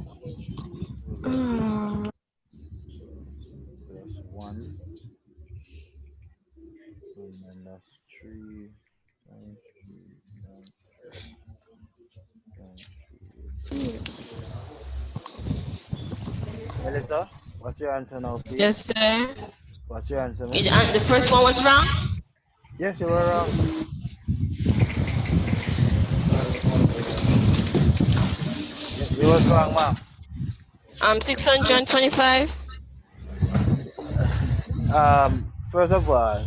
We'll get 2 plus 1, and then that's 3 times 3 times 3 times 3. Melissa, what's your answer now, please? Yes, sir. What's your answer, miss? And the first one was wrong. Yes, you were wrong. You was wrong, ma'am. 625. First of all,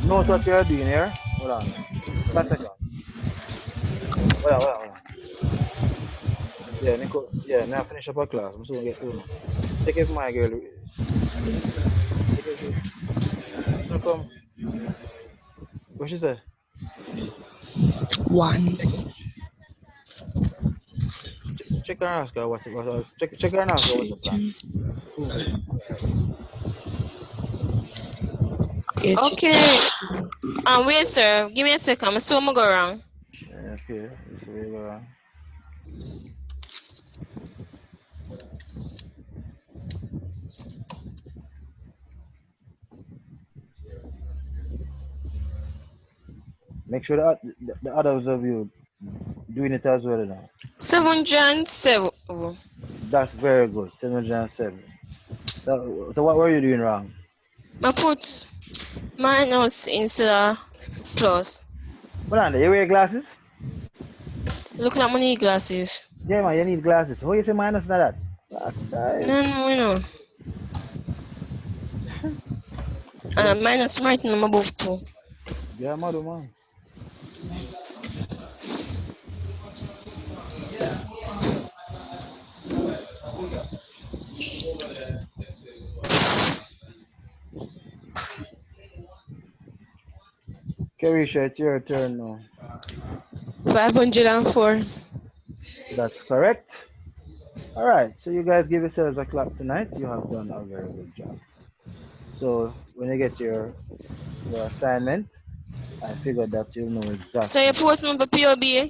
note what you're doing here. Hold on. 1 second. Hold on. Yeah, Nico. Yeah, now finish up our class. I'm soon get through now. Take it from my girl. Take it. No, come. What she say? 1. Check her and ask her what's check her and ask her what's the plan. Yeah, Okay. Wait, sir. Give me a second. I'm so gonna go wrong. Okay, so we go. Make sure the others of you doing it as well now. 707. That's very good. 707. So what were you doing wrong? I put minus instead of plus. Hold on, you wear glasses? Look like my need glasses. Yeah, man, you need glasses. How you say minus na that? No. And minus right now above 2. Yeah, man. Carisha, it's your turn now. 504. That's correct. All right, so you guys give yourselves a clap tonight. You have done a very good job. So when you get your assignment, I figured that you know exactly. So you post them for POB?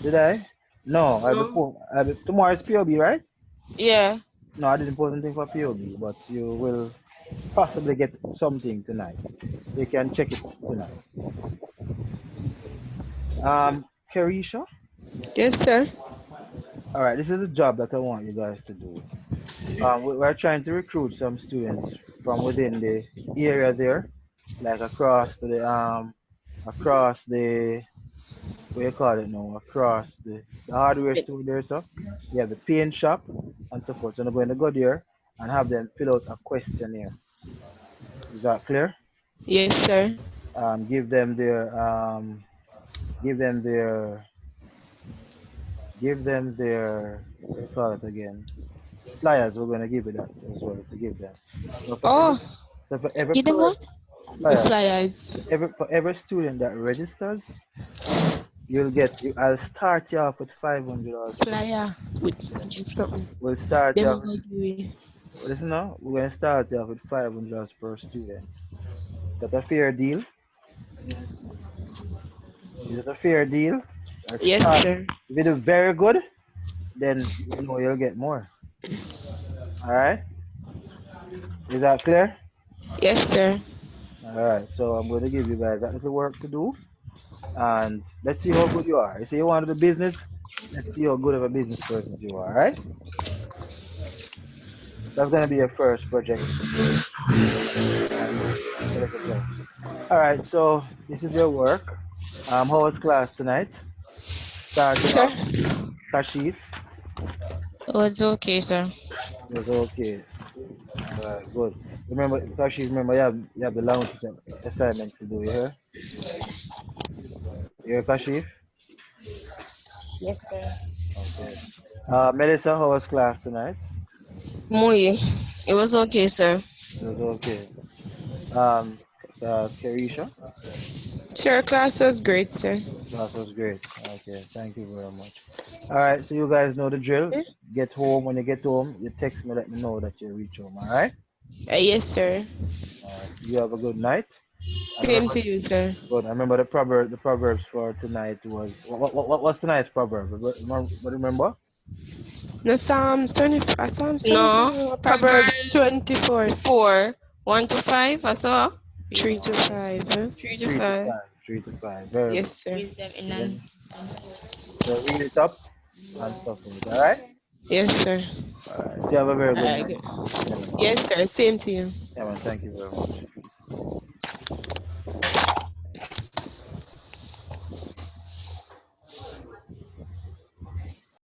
Did I? No, tomorrow is POB, right? Yeah. No, I didn't post anything for POB, but you will possibly get something tonight. You can check it tonight. Carisha? Yes, sir. All right, this is a job that I want you guys to do. We're trying to recruit some students from within the area there, like across the what you call it now, across the hardware store there, so you have the paint shop and so forth. So I'm going to go there and have them fill out a questionnaire. Is that clear? Yes, sir. Give them their what do you call it again? Flyers. We're going to give it that as well to give them. So Oh, for every give them what? The flyer, flyers. for every student that registers, I'll start you off with $500. Flyer with something. We'll start you Them off are going to give listen now, we're gonna start you off with $500 per student. Is that a fair deal? Is it a fair deal? Yes, sir. If you do very good, then you know you'll get more. Alright? Is that clear? Yes, sir. Alright, so I'm gonna give you guys that little work to do and let's see how good you are. You say you want to do business, let's see how good of a business person you are, alright? That's gonna be your first project. Alright, so this is your work. How was class tonight? Starting Sir. off, Kashif. It was okay, sir. It was okay. Alright, good. Remember, Kashif, you have the lounge assignments to do, you hear? You hear, Kashif? Yes, sir. Okay. Melissa, how was class tonight? Muy. It was okay, sir. It was okay. Carisha? Sure, class was great, sir. Class was great. Okay, thank you very much. Alright, so you guys know the drill. Get home. When you get home, you text me, let me know that you reach home, alright? Yes, sir. You have a good night. I Same remember. to you, sir. Good. I remember the proverb. The proverbs for tonight was what was tonight's proverb? Remember? No, Psalms No. 24, Proverbs Proverbs 24, 4, 1 to 5. I saw. 3 to 5. 3 to Three to 5. five. 3 to 5. Very good. Yes, sir. Then, so read it up and stuff like that. All right. Yes, sir. All right. You have a very good night. Good. Yeah, man. Yes, sir. Same to you. Yeah, man. Thank you very much.